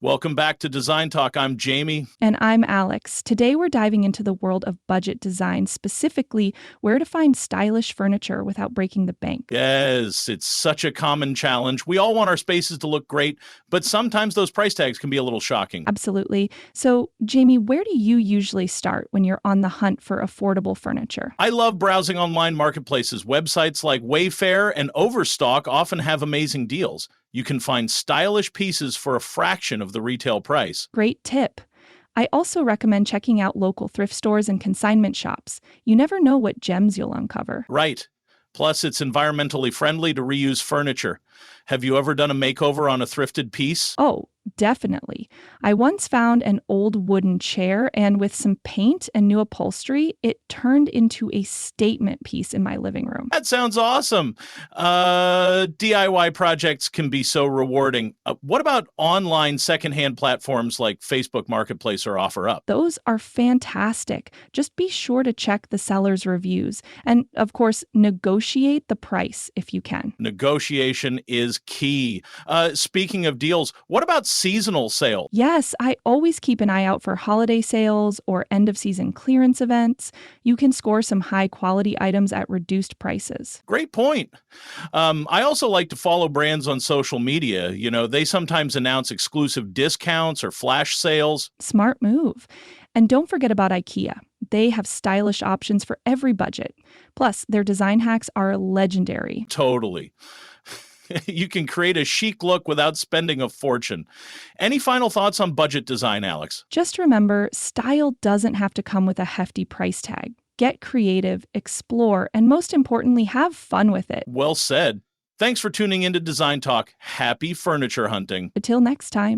Welcome back to Design Talk. I'm Jamie. And I'm Alex. Today we're diving into the world of budget design, specifically where to find stylish furniture without breaking the bank. Yes, it's such a common challenge. We all want our spaces to look great, but sometimes those price tags can be a little shocking. Absolutely. So, Jamie, where do you usually start when you're on the hunt for affordable furniture? I love browsing online marketplaces. Websites like Wayfair and Overstock often have amazing deals. You can find stylish pieces for a fraction of the retail price. Great tip. I also recommend checking out local thrift stores and consignment shops. You never know what gems you'll uncover. Right. Plus, it's environmentally friendly to reuse furniture. Have you ever done a makeover on a thrifted piece? Oh, definitely. I once found an old wooden chair, and with some paint and new upholstery, it turned into a statement piece in my living room. That sounds awesome. DIY projects can be so rewarding. What about online secondhand platforms like Facebook Marketplace or OfferUp? Those are fantastic. Just be sure to check the seller's reviews and, of course, negotiate the price if you can. Negotiation is key. Speaking of deals, what about seasonal sales? Yes, I always keep an eye out for holiday sales or end of season clearance events. You can score some high quality items at reduced prices. Great point. I also like to follow brands on social media. You know, they sometimes announce exclusive discounts or flash sales. Smart move. And don't forget about IKEA. They have stylish options for every budget. Plus, their design hacks are legendary. Totally. You can create a chic look without spending a fortune. Any final thoughts on budget design, Alex? Just remember, style doesn't have to come with a hefty price tag. Get creative, explore, and most importantly, have fun with it. Well said. Thanks for tuning into Design Talk. Happy furniture hunting. Until next time.